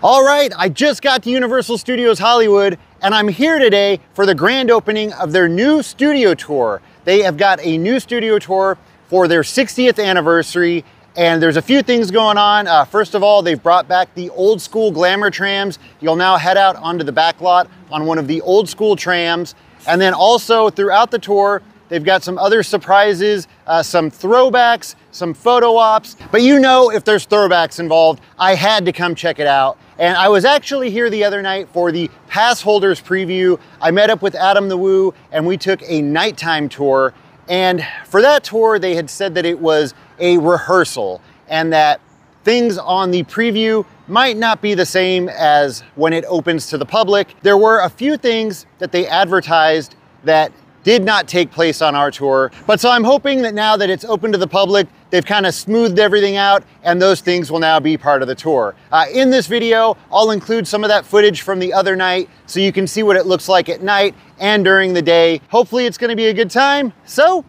All right, I just got to Universal Studios Hollywood, and I'm here today for the grand opening of their new studio tour. They have got a new studio tour for their 60th anniversary, and there's a few things going on. First of all, they've brought back the old school glamour trams. You'll now head out onto the back lot on one of the old school trams. And then also throughout the tour, they've got some other surprises, some throwbacks, some photo ops. But you know, if there's throwbacks involved, I had to come check it out. And I was actually here the other night for the pass holders preview. I met up with Adam the Woo and we took a nighttime tour. And for that tour, they had said that it was a rehearsal and that things on the preview might not be the same as when it opens to the public. There were a few things that they advertised that did not take place on our tour. But so I'm hoping that now that it's open to the public, they've kind of smoothed everything out and those things will now be part of the tour. In this video, I'll include some of that footage from the other night so you can see what it looks like at night and during the day. Hopefully it's gonna be a good time. So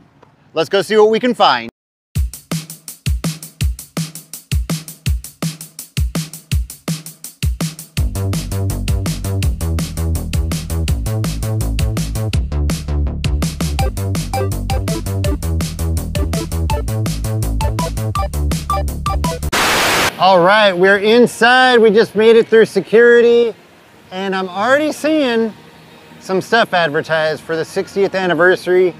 let's go see what we can find. All right, we're inside. We just made it through security and I'm already seeing some stuff advertised for the 60th anniversary.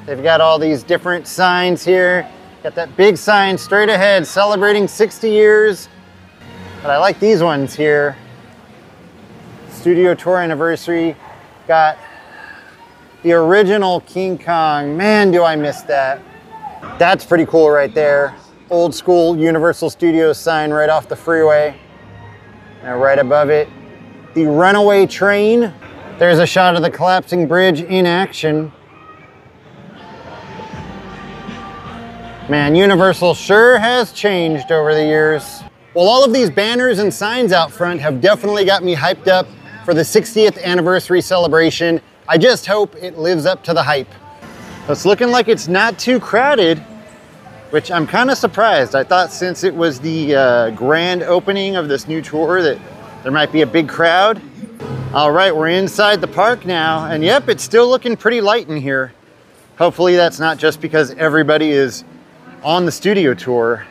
They've got all these different signs here. Got that big sign straight ahead, celebrating 60 years. But I like these ones here. Studio tour anniversary. Got the original King Kong. Man, do I miss that. That's pretty cool right there. Old school Universal Studios sign right off the freeway. And right above it, the runaway train. There's a shot of the collapsing bridge in action. Man, Universal sure has changed over the years. Well, all of these banners and signs out front have definitely got me hyped up for the 60th anniversary celebration. I just hope it lives up to the hype. It's looking like it's not too crowded, which I'm kind of surprised. I thought since it was the grand opening of this new tour that there might be a big crowd. All right, we're inside the park now, and yep, it's still looking pretty light in here. Hopefully that's not just because everybody is on the studio tour.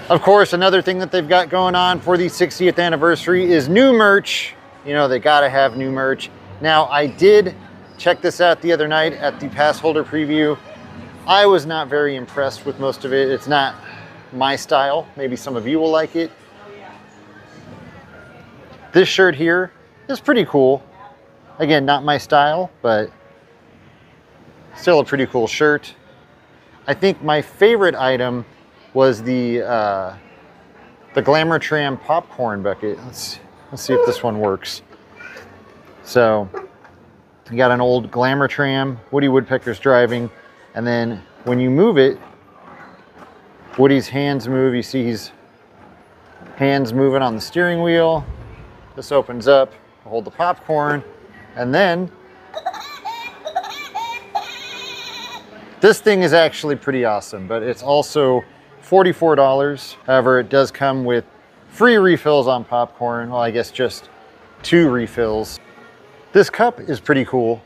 Of course, another thing that they've got going on for the 60th anniversary is new merch. You know, they gotta have new merch. Now, I did check this out the other night at the pass holder preview. I was not very impressed with most of it. It's not my style. Maybe some of you will like it. This shirt here is pretty cool. Again, not my style, but still a pretty cool shirt. I think my favorite item was the Glamour Tram popcorn bucket. Let's see if this one works. So, you got an old Glamour Tram, Woody Woodpecker's driving. And then when you move it, Woody's hands move. You see his hands moving on the steering wheel. This opens up, hold the popcorn, and then this thing is actually pretty awesome, but it's also $44. However, it does come with free refills on popcorn. Well, I guess just 2 refills. This cup is pretty cool.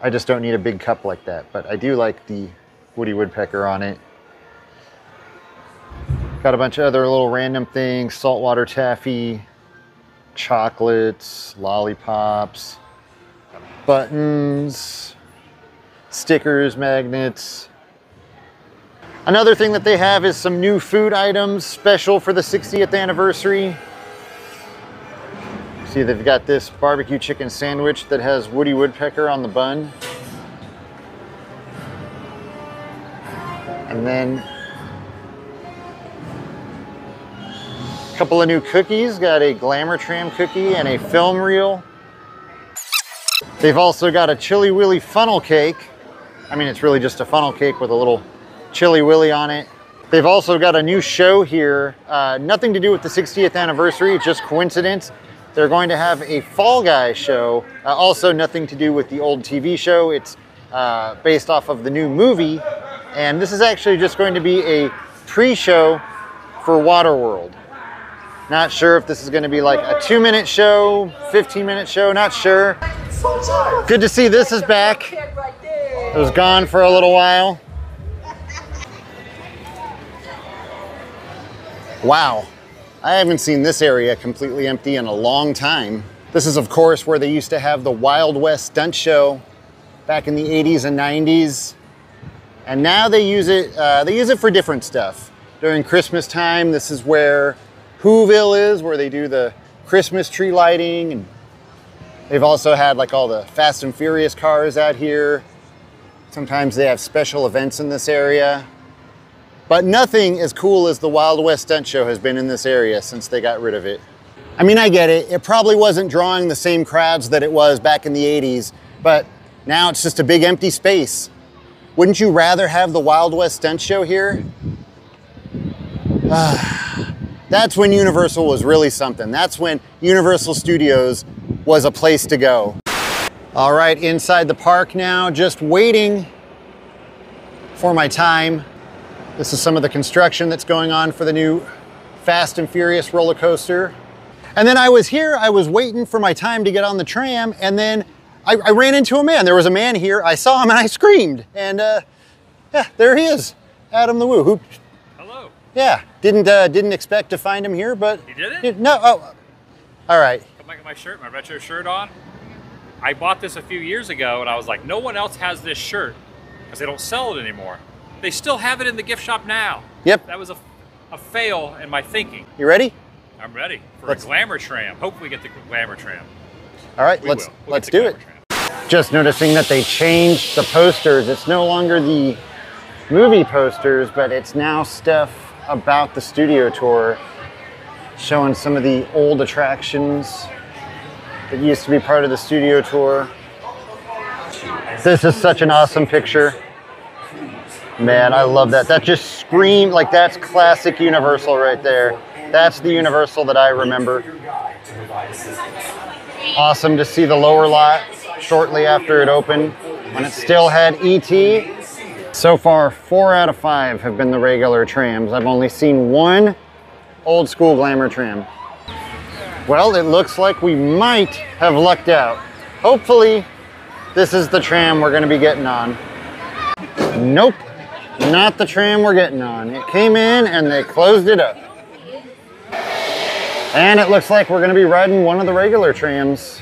I just don't need a big cup like that, but I do like the Woody Woodpecker on it. Got a bunch of other little random things, saltwater taffy, chocolates, lollipops, buttons, stickers, magnets. Another thing that they have is some new food items special for the 60th anniversary. See, they've got this barbecue chicken sandwich that has Woody Woodpecker on the bun. And then a couple of new cookies. Got a Glamour Tram cookie and a film reel. They've also got a Chili Willy funnel cake. I mean, it's really just a funnel cake with a little Chili Willy on it. They've also got a new show here. Nothing to do with the 60th anniversary, it's just coincidence. They're going to have a Fall Guy show. Also nothing to do with the old TV show. It's based off of the new movie. And this is actually just going to be a pre-show for Waterworld. Not sure if this is going to be like a 2-minute show, 15-minute show, not sure. Good to see this is back. It was gone for a little while. Wow, I haven't seen this area completely empty in a long time. This is, of course, where they used to have the Wild West stunt show back in the 80s and 90s. And now they use it for different stuff. During Christmas time, this is where Whoville is, where they do the Christmas tree lighting. And they've also had like all the Fast and Furious cars out here. Sometimes they have special events in this area. But nothing as cool as the Wild West stunt show has been in this area since they got rid of it. I mean, I get it. It probably wasn't drawing the same crowds that it was back in the 80s, but now it's just a big empty space. Wouldn't you rather have the Wild West stunt show here? That's when Universal was really something. That's when Universal Studios was a place to go. All right, inside the park now, just waiting for my time. This is some of the construction that's going on for the new Fast and Furious roller coaster. And then I was here, I was waiting for my time to get on the tram, and then I ran into a man. There was a man here, I saw him and I screamed. And yeah, there he is, Adam the Woo. Hello. Yeah, didn't expect to find him here, but... You didn't? No, oh, all right. Come back with my shirt, my retro shirt on. I bought this a few years ago and I was like, no one else has this shirt because they don't sell it anymore. They still have it in the gift shop now. Yep. That was a fail in my thinking. You ready? I'm ready for a glamour tram. Hopefully we get the glamour tram. All right, let's do it. Just noticing that they changed the posters. It's no longer the movie posters, but it's now stuff about the studio tour, showing some of the old attractions that used to be part of the studio tour. This is such an awesome picture. Man, I love that. That just screamed, like that's classic Universal right there. That's the Universal that I remember. Awesome to see the lower lot shortly after it opened, when it still had E.T. So far, 4 out of 5 have been the regular trams. I've only seen one old school glamour tram. Well, it looks like we might have lucked out. Hopefully, this is the tram we're gonna be getting on. Nope, not the tram we're getting on. It came in and they closed it up. And it looks like we're gonna be riding one of the regular trams.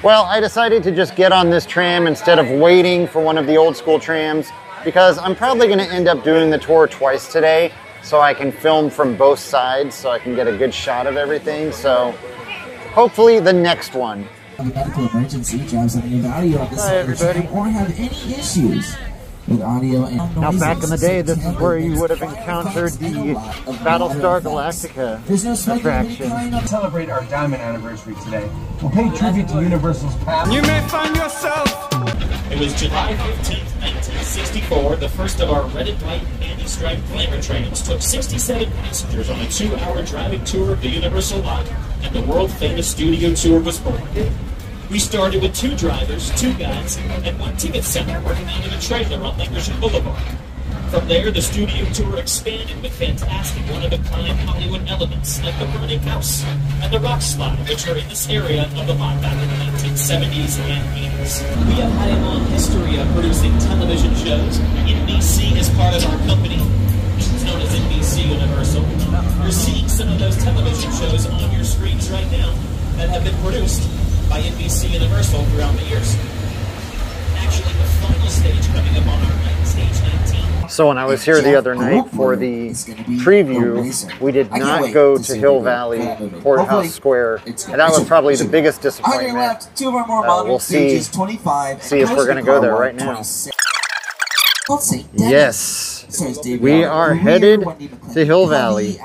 Well, I decided to just get on this tram instead of waiting for one of the old school trams because I'm probably gonna end up doing the tour twice today so I can film from both sides so I can get a good shot of everything. So hopefully the next one. Medical emergency, drive something of value on the side of the tram or have any issues with audio and now back in the day, this is where you would have encountered the Battlestar Galactica attraction. Celebrate our diamond anniversary today. We'll pay tribute to Universal's past. You may find yourself. It was July 15th, 1964. The first of our red and white candy-striped glamour trains took 67 passengers on a 2-hour driving tour of the Universal lot, and the world-famous studio tour was born. We started with 2 drivers, 2 guides, and 1 ticket seller working out of a trailer on Lake Ocean Boulevard. From there, the studio tour expanded with fantastic one-of-a-kind Hollywood elements like the burning house and the rock slide, which are in this area of the lot back in the 1970s and 80s. We have had a long history of producing television shows. NBC is part of our company, which is known as NBC Universal. You're seeing some of those television shows on your screens right now that have been produced by NBC Universal throughout the years. Actually, the final stage coming up on our night, stage 19. So when I was here the other night for the preview, we did not go to Hill Valley Courthouse Square, and that was probably the biggest disappointment. We'll see if we're going to go there right now. Yes, we are headed to Hill Valley.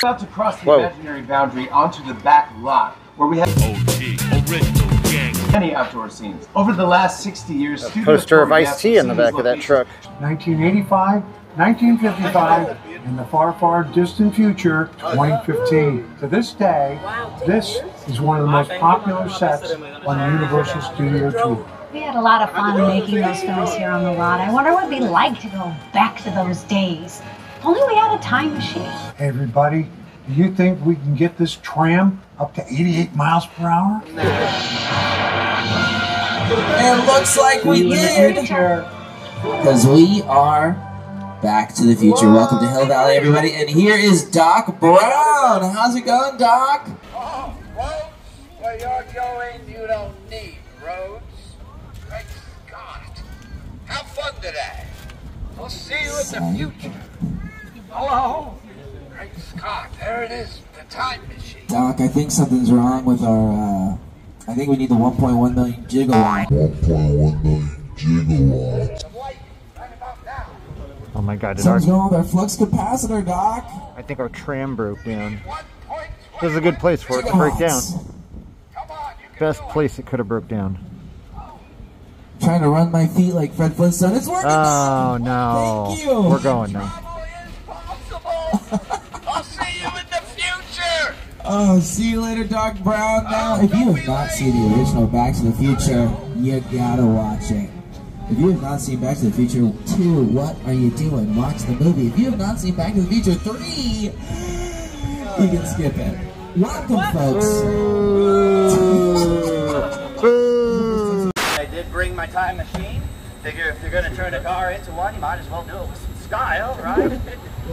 About to cross the imaginary boundary onto the back lot, where we have many outdoor scenes. Over the last 60 years, a poster of Ice-T in the back of that truck. 1985, 1955, and the far, far distant future, 2015. To this day, this is one of the most popular sets on the Universal Studio Tour. We had a lot of fun making those films here on the lot. I wonder what it'd be like to go back to those days. If only we had a time machine. Hey everybody, Do you think we can get this tram up to 88 miles per hour? It looks like we did. Because we are back to the future. Welcome to Hill Valley, everybody. And here is Doc Brown. How's it going, Doc? Oh, roads? Where you're going, you don't need roads. Great Scott. Have fun today. We'll see you in the future. Hello? Great Scott, there it is, the time machine. Doc, I think something's wrong with our, I think we need the 1.1 million gigawatt. 1.1 million gigawatts. Oh my God, Something's wrong with our flux capacitor, Doc. I think our tram broke down. This is a good place for it to break down. Best place it could have broke down. Trying to run my feet like Fred Flintstone. It's working. Oh no. Thank you. We're going now. I'll see you in the future. Oh, see you later, Doc Brown. Now, if you have not seen the original Back to the Future, you gotta watch it. If you have not seen Back to the Future 2, what are you doing? Watch the movie. If you have not seen Back to the Future 3, you can skip it. Welcome, folks. I did bring my time machine. Figure if you're going to turn a car into one, you might as well do it with some style, right?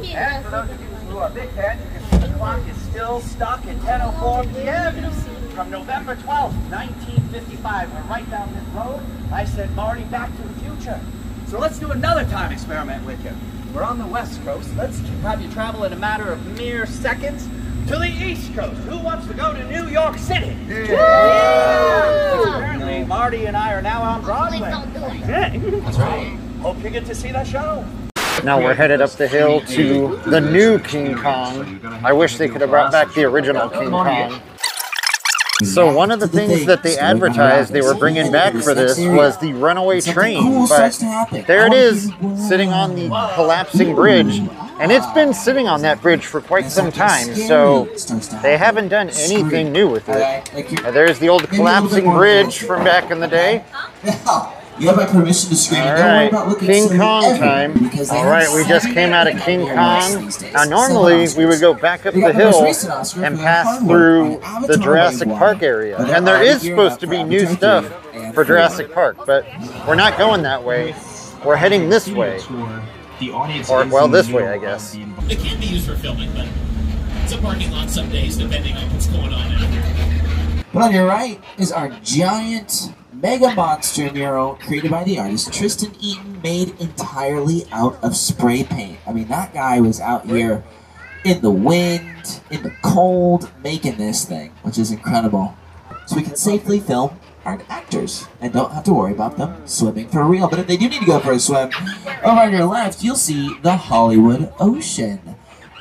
And for those of you who are big fans, you can see the clock is still stuck at 10:04 p.m. From November 12th, 1955. We're right down this road. I said, Marty, back to the future. So let's do another time experiment with you. We're on the West Coast. Let's have you travel in a matter of mere seconds to the East Coast. Who wants to go to New York City? Yeah! Apparently, Marty and I are now on Broadway. Okay. That's right. Hope you get to see that show. Now we're headed up the hill to the new King Kong. I wish they could have brought back the original King Kong. So one of the things that they advertised they were bringing back for this was the runaway train, but there it is, sitting on the collapsing bridge, and it's been sitting on that bridge for quite some time, so they haven't done anything new with it. There's the old collapsing bridge from back in the day. You have my permission to scream. All right, King Kong time. All right, we just came out of King Kong. Now, normally we would go back up the hill and pass through the Jurassic Park area. And there is supposed to be new stuff for Jurassic Park, but we're not going that way. We're heading this way. Or, well, this way, I guess. It can be used for filming, but it's a parking lot some days, depending on what's going on out here. But on your right is our giant mega monster mural created by the artist Tristan Eaton, made entirely out of spray paint. I mean, that guy was out here in the wind, in the cold, making this thing, which is incredible. So we can safely film our actors and don't have to worry about them swimming for real. But if they do need to go for a swim, over on your left, you'll see the Hollywood Ocean.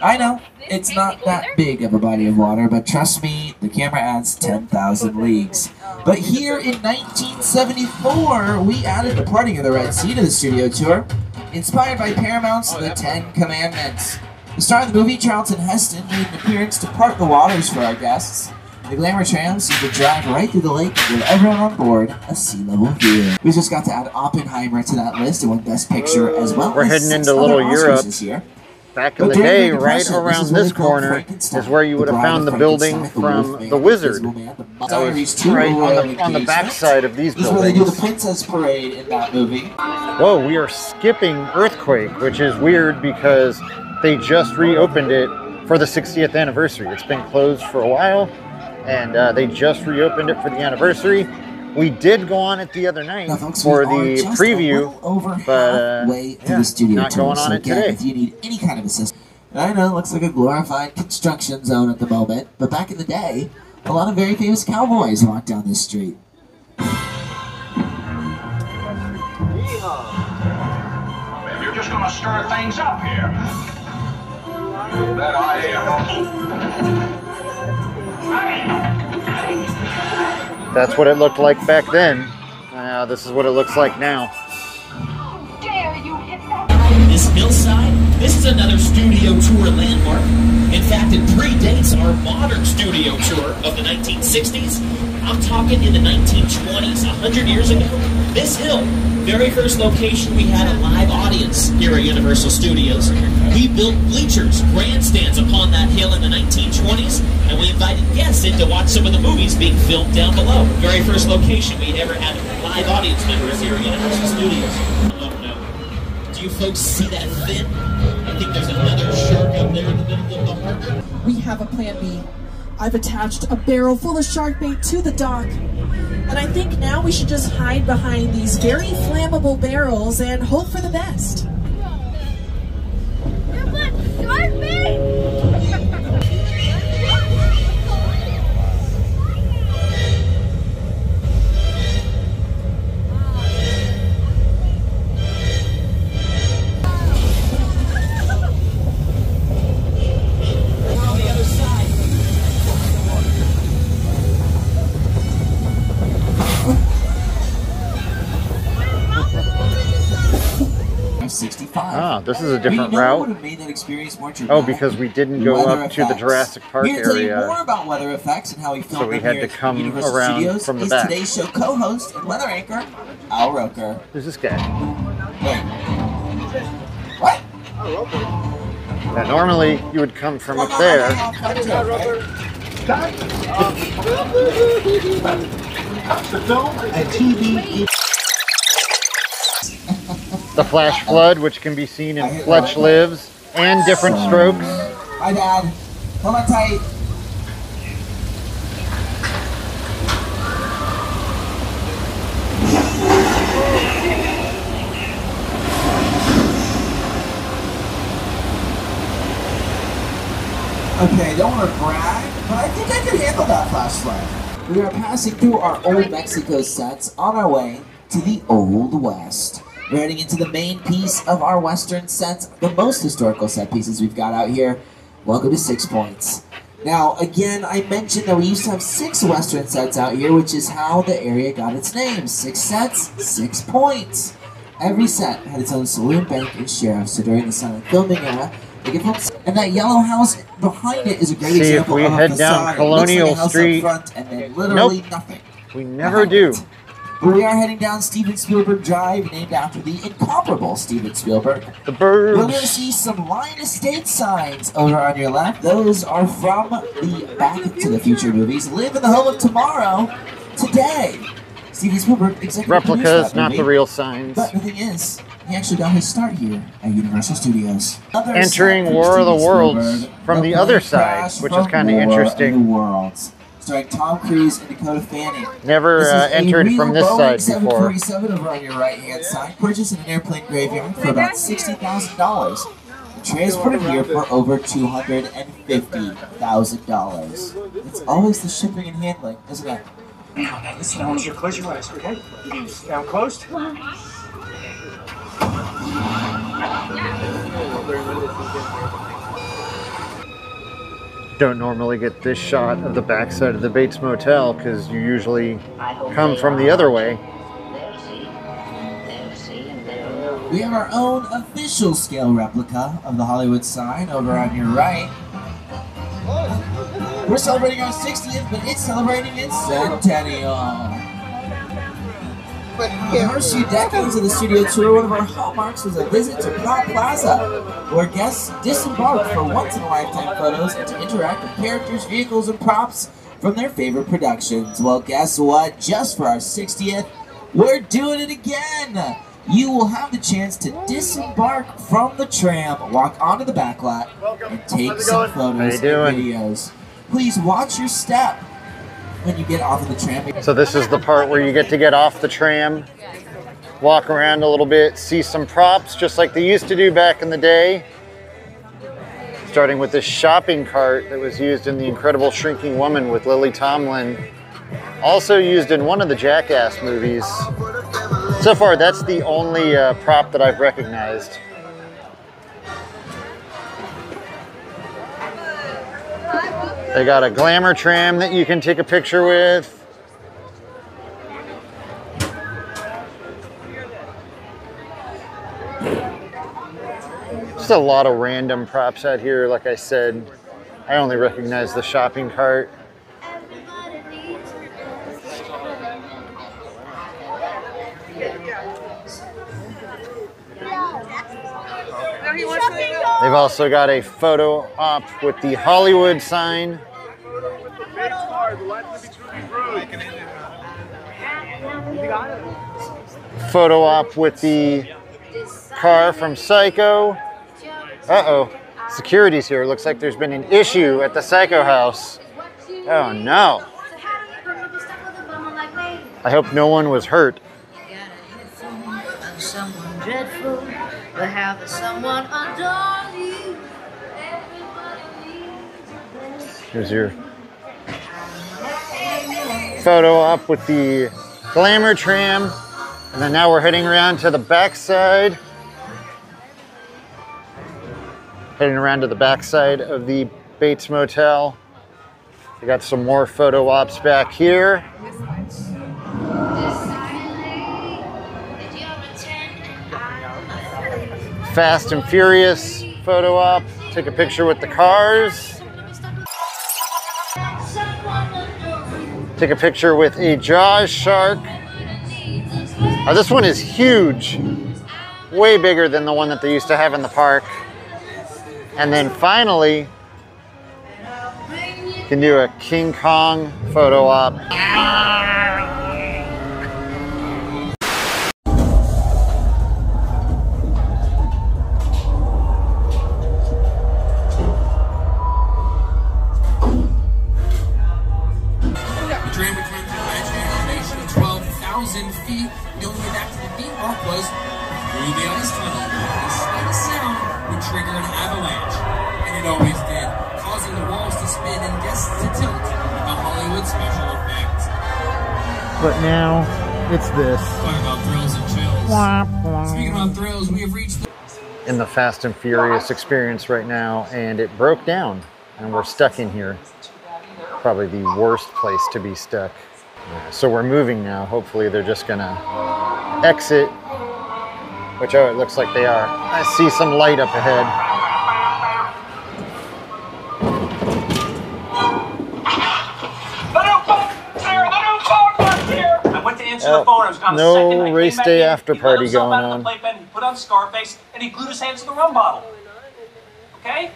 I know, it's not that big of a body of water, but trust me, the camera adds 10,000 leagues. But here in 1974, we added the parting of the Red Sea to the studio tour, inspired by Paramount's The Ten Commandments. The star of the movie, Charlton Heston, made an appearance to part the waters for our guests. The glamour tram seemed to drive right through the lake and give everyone on board a sea-level view. We just got to add Oppenheimer to that list and won Best Picture as well. We're heading into Little Europe. Back in the day, right around this corner is where you would have found the building from The Wizard. That was right on the back side of these buildings. This is where they do the Princess Parade in that movie. Whoa, we are skipping Earthquake, which is weird because they just reopened it for the 60th anniversary. It's been closed for a while, and they just reopened it for the anniversary. We did go on it the other night for the preview, but yeah, not going on it today. If you need any kind of assistance, I know it looks like a glorified construction zone at the moment, but back in the day, a lot of very famous cowboys walked down this street. If you're just gonna stir things up here, that I am. That's what it looked like back then. This is what it looks like now. This Hillside, this is another studio tour landmark. In fact, it predates our modern studio studio tour of the 1960s. I'm talking in the 1920s, 100 years ago. This hill, very first location we had a live audience here at Universal Studios. We built bleachers, grandstands upon that hill in the 1920s, and we invited guests in to watch some of the movies being filmed down below. Very first location we ever had live audience members here at Universal Studios. Oh no. Do you folks see that fin? I think there's another shark up there in the middle of the harbor. We have a plan B. I've attached a barrel full of shark bait to the dock. And I think now we should just hide behind these very flammable barrels and hope for the best. Shark bait! Ah, this is a different route. Would have made that experience more oh, because we didn't go up to the Jurassic Park area. Here to tell you more area. about weather effects and how we filmed So we had to come around Studios from the is back. Today's show co-host and weather anchor, Al Roker. Who's this guy? Wait. What? Now, normally you would come from up there. The film and TV. The flash flood, which can be seen in Fletch Lives, and Different Strokes. Hi, Dad. Hold on tight. Okay, don't want to brag, but I think I can handle that flash flood. We are passing through our old Mexico sets on our way to the Old West. We're heading into the main piece of our Western sets, the most historical set pieces we've got out here. Welcome to 6 Points. Now, again, I mentioned that we used to have 6 Western sets out here, which is how the area got its name. 6 sets, 6 points. Every set had its own saloon, bank, and sheriff, so during the silent filming era, they could help. And that yellow house behind it is a great example of a facade. See, if we head down Colonial Street, front, and then literally nothing. We never do. But we are heading down Steven Spielberg Drive, named after the incomparable Steven Spielberg. The birds. You're going to see some Lion Estate signs over on your left. Those are from the Back to the Future movies. Live in the Home of Tomorrow today. Steven Spielberg executive replicas, not the real signs. But the thing is, he actually got his start here at Universal Studios. Entering War of the Worlds from the other side, which is kind of interesting. Starring Tom Cruise and Dakota Fanning. Never entered from this side before. 747 over on your right-hand side. Purchased in an airplane graveyard for about $60,000. Transported here for over $250,000. It's always the shipping and handling, isn't it? Okay, listen, I want you to close your eyes, okay? Now closed. Don't normally get this shot of the backside of the Bates Motel because you usually come from the other way. We have our own official scale replica of the Hollywood sign over on your right. We're celebrating our 60th, but it's celebrating its centennial. For the first few decades of the studio tour, one of our hallmarks was a visit to Plaza, where guests disembarked for once-in-a-lifetime photos and to interact with characters, vehicles, and props from their favorite productions. Well, guess what? Just for our 60th, we're doing it again! You will have the chance to disembark from the tram, walk onto the backlot, and take some photos and videos. Please watch your step when you get off of the tram. So this is the part where you get to get off the tram, walk around a little bit, see some props just like they used to do back in the day. Starting with this shopping cart that was used in The Incredible Shrinking Woman with Lily Tomlin. Also used in one of the Jackass movies. So far, that's the only prop that I've recognized. They got a glamour tram that you can take a picture with. Just a lot of random props out here. Like I said, I only recognize the shopping cart. They've also got a photo op with the Hollywood sign. Photo op with the car from Psycho. Uh-oh, security's here. Looks like there's been an issue at the Psycho house. Oh no. I hope no one was hurt. Someone dreadful, but have someone adore you. Here's your photo op with the Glamour Tram. And then now we're heading around to the backside. Heading around to the backside of the Bates Motel. We got some more photo ops back here. Fast and Furious photo op. Take a picture with the cars. Take a picture with a Jaws shark. Oh, this one is huge. Way bigger than the one that they used to have in the park. And then finally, you can do a King Kong photo op. Feet. The only way back to the theme park was through the ice tunnel. The slightest sound would trigger an avalanche, and it always did, causing the walls to spin and guests to tilt with a Hollywood special effect. But now it's this. Talking about thrills and chills. Speaking about thrills, we have reached in the Fast and Furious experience right now, and it broke down, and we're stuck in here. Probably the worst place to be stuck. So we're moving now. Hopefully they're just gonna exit, which, oh, it looks like they are. I see some light up ahead. I went to answer the phone. I was gone a no second. race day after party going on. He put on Scarface and he glued his hands to the rum bottle. Okay?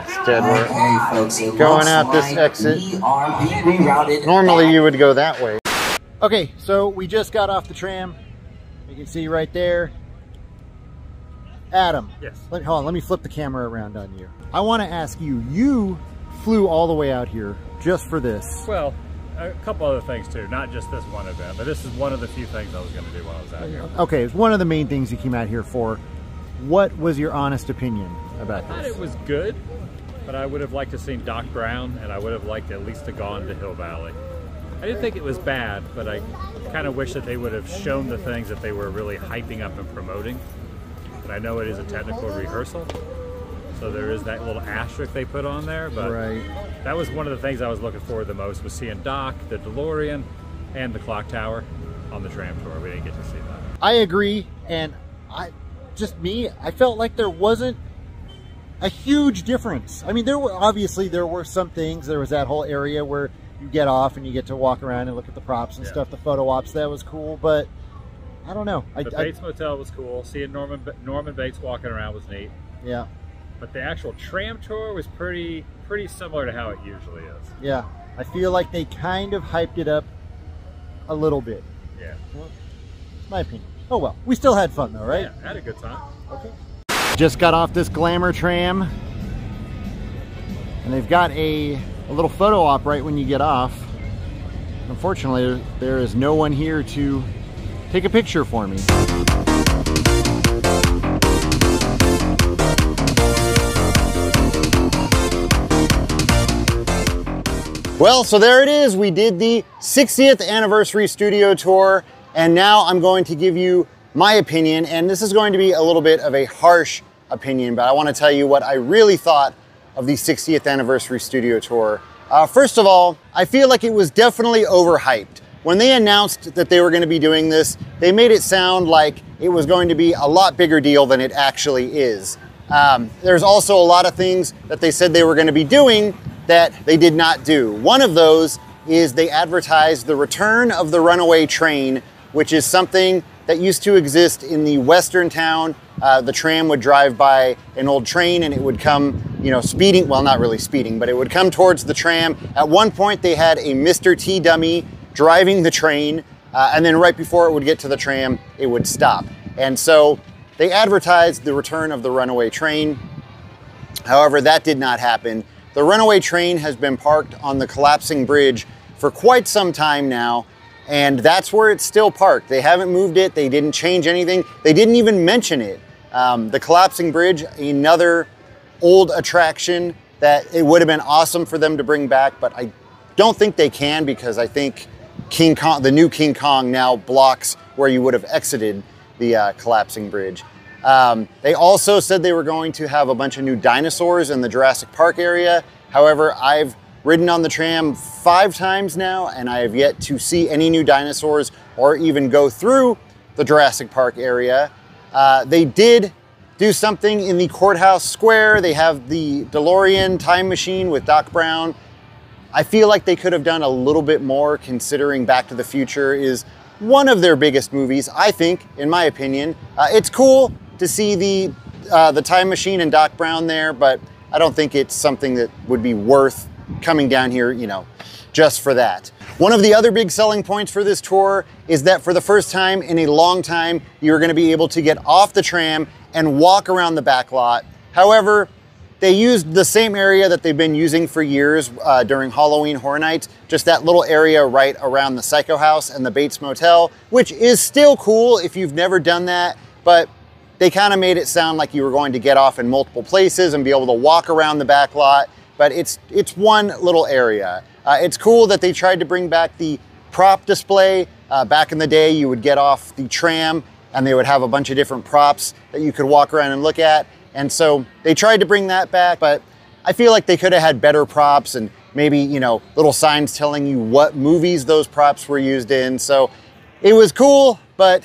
Instead, we're Okay, folks, it going looks out this like exit. we are being rerouted. Normally you would go that way. Okay, so we just got off the tram. You can see right there. Adam. Yes. Hold on, let me flip the camera around on you. I want to ask you, you flew all the way out here just for this. Well, a couple other things too, not just this one event, but this is one of the few things I was going to do while I was out here. Okay, it's one of the main things you came out here for. What was your honest opinion about this? I thought it was good, but I would have liked to have seen Doc Brown, and I would have liked at least to gone to Hill Valley. I didn't think it was bad, but I kind of wish that they would have shown the things that they were really hyping up and promoting. But I know it is a technical rehearsal, so there is that little asterisk they put on there, but right. That was one of the things I was looking forward the most, was seeing Doc, the DeLorean, and the clock tower on the tram tour. We didn't get to see that. I agree, and I felt like there wasn't a huge difference. I mean, there were some things. There was that whole area where you get off and you get to walk around and look at the props and stuff, the photo ops. That was cool, but I don't know. The Bates Motel was cool. Seeing Norman Bates walking around was neat. Yeah. But the actual tram tour was pretty similar to how it usually is. Yeah. I feel like they kind of hyped it up a little bit. Yeah. Well, it's my opinion. Oh well, we still had fun though, right? Yeah, had a good time. Okay. Just got off this Glamour tram, and they've got a little photo op right when you get off. Unfortunately, there is no one here to take a picture for me. Well, so there it is. We did the 60th anniversary studio tour, and now I'm going to give you my opinion, and this is going to be a little bit of a harsh opinion, but I want to tell you what I really thought of the 60th anniversary studio tour. First of all, I feel like it was definitely overhyped. When they announced that they were going to be doing this, they made it sound like it was going to be a lot bigger deal than it actually is. There's also a lot of things that they said they were going to be doing that they did not do. One of those is they advertised the return of the runaway train, which is something that used to exist in the western town. The tram would drive by an old train and it would come, speeding, well, not really speeding, but it would come towards the tram. At one point they had a Mr. T dummy driving the train, and then right before it would get to the tram, it would stop. And so they advertised the return of the runaway train. However, that did not happen. The runaway train has been parked on the collapsing bridge for quite some time now, and that's where it's still parked. They haven't moved it, they didn't change anything, they didn't even mention it. The collapsing bridge, another old attraction that it would have been awesome for them to bring back, but I don't think they can, because I think King Kong, the new King Kong, now blocks where you would have exited the collapsing bridge. They also said they were going to have a bunch of new dinosaurs in the Jurassic Park area. However, I've ridden on the tram 5 times now, and I have yet to see any new dinosaurs or even go through the Jurassic Park area. They did do something in the courthouse square. They have the DeLorean time machine with Doc Brown. I feel like they could have done a little bit more, considering Back to the Future is one of their biggest movies, I think, in my opinion. It's cool to see the time machine and Doc Brown there, but I don't think it's something that would be worth coming down here, just for that. One of the other big selling points for this tour is that for the first time in a long time, you're going to be able to get off the tram and walk around the back lot. However, they used the same area that they've been using for years during Halloween Horror Nights, just that little area right around the Psycho House and the Bates Motel, which is still cool if you've never done that, but they kind of made it sound like you were going to get off in multiple places and be able to walk around the back lot, but it's one little area. It's cool that they tried to bring back the prop display. Back in the day, you would get off the tram and they would have a bunch of different props that you could walk around and look at. And so they tried to bring that back, but I feel like they could have had better props and maybe, little signs telling you what movies those props were used in. So it was cool, but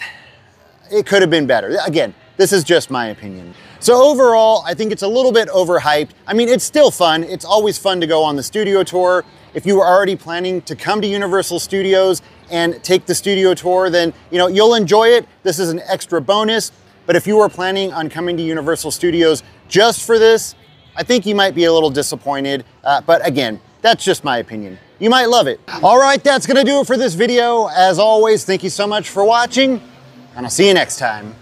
it could have been better. Again, this is just my opinion. So overall, I think it's a little bit overhyped. I mean, it's still fun. It's always fun to go on the studio tour. If you were already planning to come to Universal Studios and take the studio tour, then you'll enjoy it. This is an extra bonus. But if you were planning on coming to Universal Studios just for this, I think you might be a little disappointed. But again, that's just my opinion. You might love it. All right, that's gonna do it for this video. As always, thank you so much for watching, and I'll see you next time.